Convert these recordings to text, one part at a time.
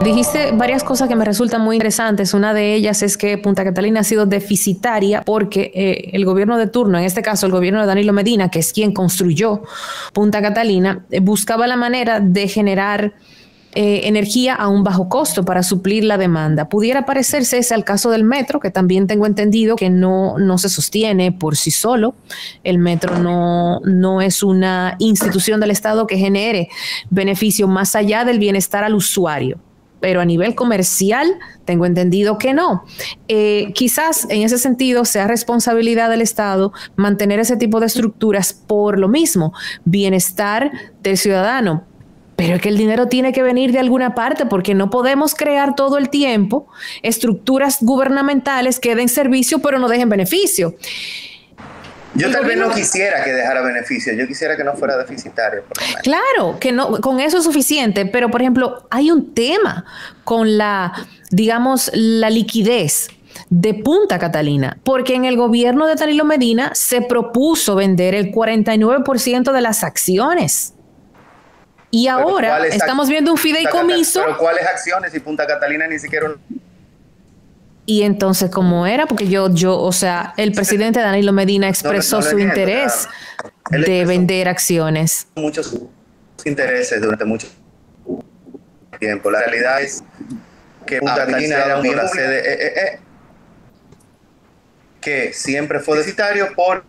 Dijiste varias cosas que me resultan muy interesantes. Una de ellas es que Punta Catalina ha sido deficitaria porque el gobierno de turno, en este caso el gobierno de Danilo Medina, que es quien construyó Punta Catalina, buscaba la manera de generar energía a un bajo costo para suplir la demanda. Pudiera parecerse ese al caso del metro, que también tengo entendido que no se sostiene por sí solo. El metro no es una institución del Estado que genere beneficio más allá del bienestar al usuario. Pero a nivel comercial tengo entendido que no. Quizás en ese sentido sea responsabilidad del Estado mantener ese tipo de estructuras por lo mismo, bienestar del ciudadano. Pero es que el dinero tiene que venir de alguna parte porque no podemos crear todo el tiempo estructuras gubernamentales que den servicio pero no dejen beneficio. Yo tal vez no quisiera que dejara beneficio, yo quisiera que no fuera deficitario. Claro, que no, con eso es suficiente, pero por ejemplo, hay un tema con la liquidez de Punta Catalina, porque en el gobierno de Danilo Medina se propuso vender el 49% de las acciones. Y ahora estamos viendo un fideicomiso. ¿Pero cuáles acciones? Y Punta Catalina ni siquiera... Y entonces, ¿cómo era? Porque o sea, el presidente Danilo Medina expresó su interés de vender acciones. Muchos intereses durante mucho tiempo. La realidad es que Punta Catalina era una sede que siempre fue deficitario por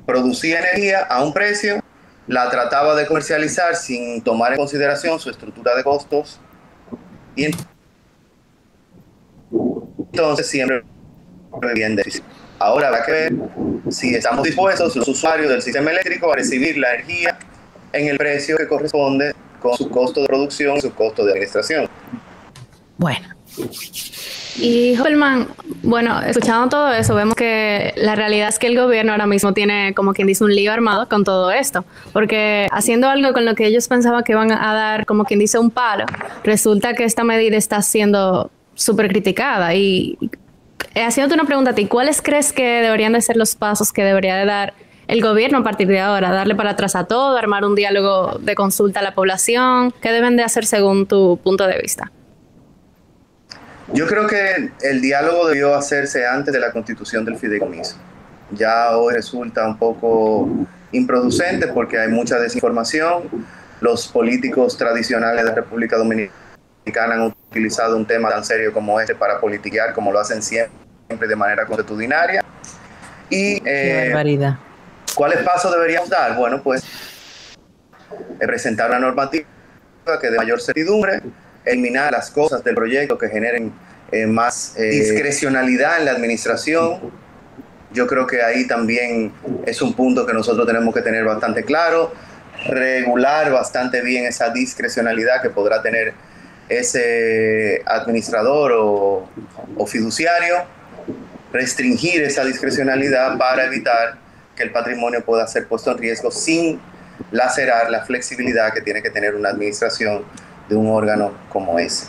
producir energía a un precio, la trataba de comercializar sin tomar en consideración su estructura de costos y entonces siempre bien déficit. Ahora habrá que ver si estamos dispuestos, los usuarios del sistema eléctrico, a recibir la energía en el precio que corresponde con su costo de producción y su costo de administración. Bueno. Y Holman, bueno, escuchando todo eso, vemos que la realidad es que el gobierno ahora mismo tiene, como quien dice, un lío armado con todo esto, porque haciendo algo con lo que ellos pensaban que iban a dar, como quien dice, un palo, resulta que esta medida está siendo súper criticada. Y haciéndote una pregunta a ti, ¿cuáles crees que deberían de ser los pasos que debería de dar el gobierno a partir de ahora? ¿Darle para atrás a todo? ¿Armar un diálogo de consulta a la población? ¿Qué deben de hacer según tu punto de vista? Yo creo que el diálogo debió hacerse antes de la constitución del fideicomiso. Ya hoy resulta un poco improducente porque hay mucha desinformación. Los políticos tradicionales de la República Dominicana han utilizado un tema tan serio como este para politiquear, como lo hacen siempre de manera consuetudinaria. Y qué barbaridad. ¿Cuáles pasos deberíamos dar? Bueno, pues presentar una normativa que dé mayor certidumbre, eliminar las cosas del proyecto que generen más discrecionalidad en la administración. Yo creo que ahí también es un punto que nosotros tenemos que tener bastante claro, regular bastante bien esa discrecionalidad que podrá tener ese administrador o fiduciario, restringir esa discrecionalidad para evitar que el patrimonio pueda ser puesto en riesgo sin lacerar la flexibilidad que tiene que tener una administración de un órgano como ese.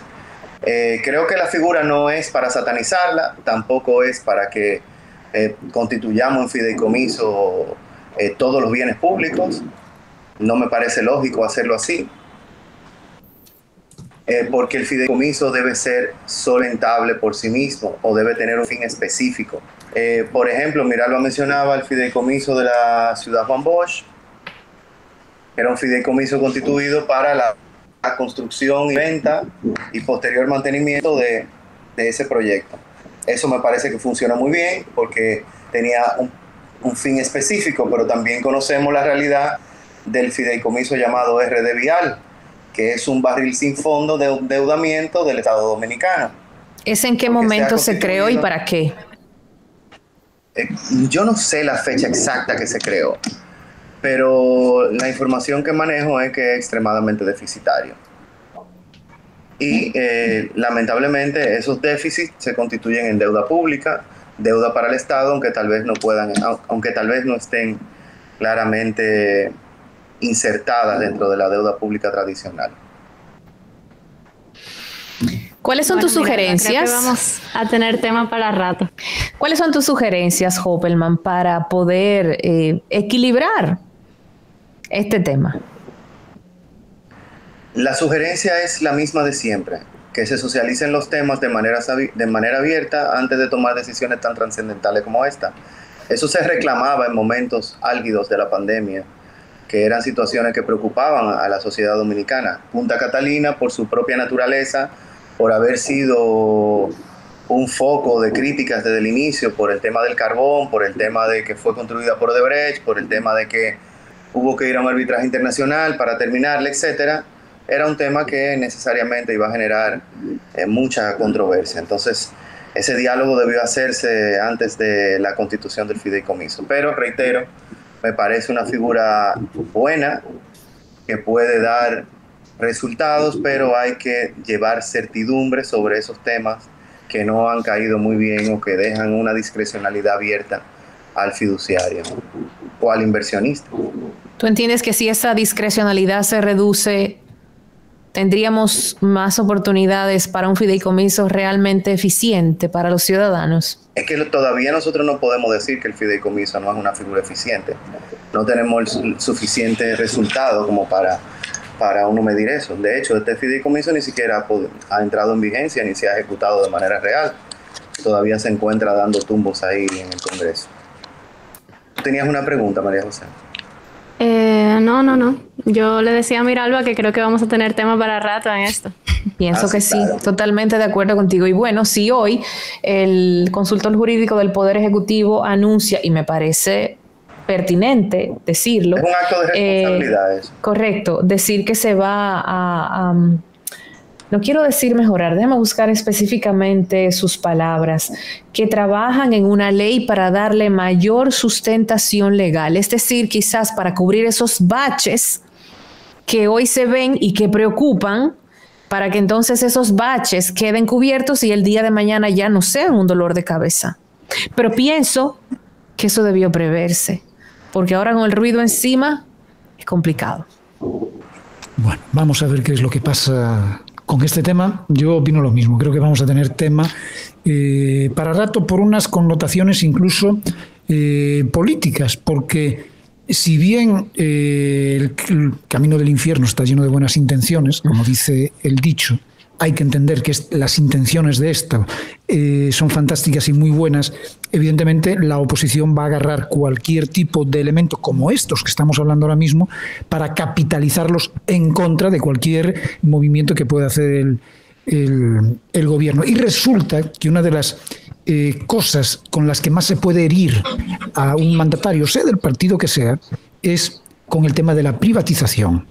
Creo que la figura no es para satanizarla, tampoco es para que constituyamos en fideicomiso todos los bienes públicos. No me parece lógico hacerlo así, porque el fideicomiso debe ser solventable por sí mismo o debe tener un fin específico. Por ejemplo, Miralba mencionaba el fideicomiso de la ciudad Juan Bosch, que era un fideicomiso constituido para la construcción y venta y posterior mantenimiento de ese proyecto. Eso me parece que funciona muy bien porque tenía un fin específico, pero también conocemos la realidad del fideicomiso llamado RD Vial, que es un barril sin fondo de endeudamiento del Estado Dominicano. ¿Es en qué momento se creó y para qué? Yo no sé la fecha exacta que se creó, pero la información que manejo es que es extremadamente deficitario. Y lamentablemente esos déficits se constituyen en deuda pública, deuda para el Estado, aunque tal vez no estén claramente insertadas dentro de la deuda pública tradicional. ¿Cuáles son tus sugerencias? Creo que vamos a tener tema para rato. ¿Cuáles son tus sugerencias, Hoppelman, para poder equilibrar este tema? La sugerencia es la misma de siempre, que se socialicen los temas de manera abierta antes de tomar decisiones tan trascendentales como esta. Eso se reclamaba en momentos álgidos de la pandemia, que eran situaciones que preocupaban a la sociedad dominicana. Punta Catalina, por su propia naturaleza, por haber sido un foco de críticas desde el inicio, por el tema del carbón, por el tema de que fue construida por Odebrecht, por el tema de que hubo que ir a un arbitraje internacional para terminarla, etcétera, era un tema que necesariamente iba a generar mucha controversia. Entonces, ese diálogo debió hacerse antes de la constitución del fideicomiso. Pero, reitero, me parece una figura buena que puede dar resultados, pero hay que llevar certidumbre sobre esos temas que no han caído muy bien o que dejan una discrecionalidad abierta al fiduciario o al inversionista. ¿Tú entiendes que si esa discrecionalidad se reduce, tendríamos más oportunidades para un fideicomiso realmente eficiente para los ciudadanos? Es que todavía nosotros no podemos decir que el fideicomiso no es una figura eficiente. No tenemos el suficiente resultado como para uno medir eso. De hecho, este fideicomiso ni siquiera ha entrado en vigencia ni se ha ejecutado de manera real. Todavía se encuentra dando tumbos ahí en el Congreso. ¿Tenías una pregunta, María José? No. Yo le decía a Miralba que creo que vamos a tener tema para rato en esto. Pienso que sí, claro. Totalmente de acuerdo contigo. Y bueno, si hoy el consultor jurídico del Poder Ejecutivo anuncia, y me parece pertinente decirlo. Es un acto de responsabilidad eso. Correcto, decir que se va a no quiero decir mejorar, déjame buscar específicamente sus palabras, que trabajan en una ley para darle mayor sustentación legal, es decir, quizás para cubrir esos baches que hoy se ven y que preocupan, para que entonces esos baches queden cubiertos y el día de mañana ya no sean un dolor de cabeza. Pero pienso que eso debió preverse, porque ahora con el ruido encima es complicado. Bueno, vamos a ver qué es lo que pasa con este tema. Yo opino lo mismo, creo que vamos a tener tema para rato por unas connotaciones incluso políticas, porque si bien el camino del infierno está lleno de buenas intenciones, como dice el dicho, hay que entender que las intenciones de esta son fantásticas y muy buenas. Evidentemente, la oposición va a agarrar cualquier tipo de elemento como estos que estamos hablando ahora mismo para capitalizarlos en contra de cualquier movimiento que pueda hacer el gobierno. Y resulta que una de las cosas con las que más se puede herir a un mandatario, sea del partido que sea, es con el tema de la privatización.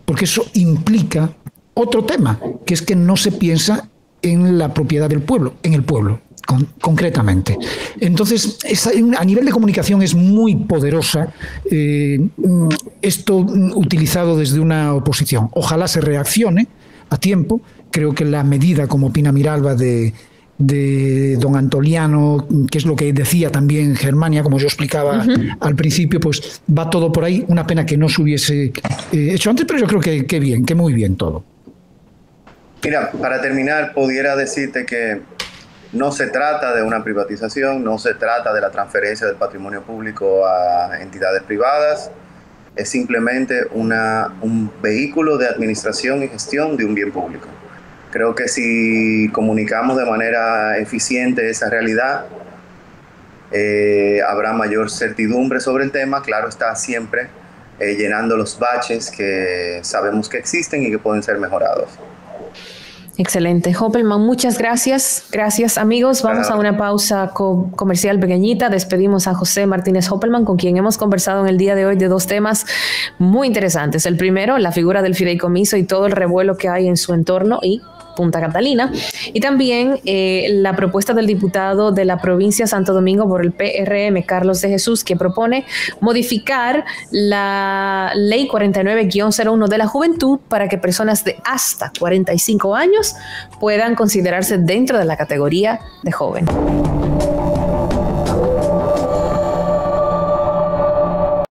Porque eso implica otro tema, que es que no se piensa en la propiedad del pueblo, en el pueblo, concretamente. Entonces, a nivel de comunicación es muy poderosa esto utilizado desde una oposición. Ojalá se reaccione a tiempo. Creo que la medida, como opina Miralba, de don Antoliano, que es lo que decía también Germania, como yo explicaba al principio, pues va todo por ahí. Una pena que no se hubiese hecho antes, pero yo creo que bien, que muy bien todo. Mira, para terminar, pudiera decirte que no se trata de una privatización, no se trata de la transferencia del patrimonio público a entidades privadas, es simplemente un vehículo de administración y gestión de un bien público. Creo que si comunicamos de manera eficiente esa realidad, habrá mayor certidumbre sobre el tema, claro está, siempre llenando los baches que sabemos que existen y que pueden ser mejorados. Excelente. Hoppelman, muchas gracias. Gracias, amigos. Vamos a una pausa comercial pequeñita. Despedimos a José Martínez Hoppelman, con quien hemos conversado en el día de hoy de dos temas muy interesantes. El primero, la figura del fideicomiso y todo el revuelo que hay en su entorno y Punta Catalina, y también la propuesta del diputado de la provincia de Santo Domingo por el PRM, Carlos de Jesús, que propone modificar la ley 49-01 de la juventud para que personas de hasta 45 años puedan considerarse dentro de la categoría de joven.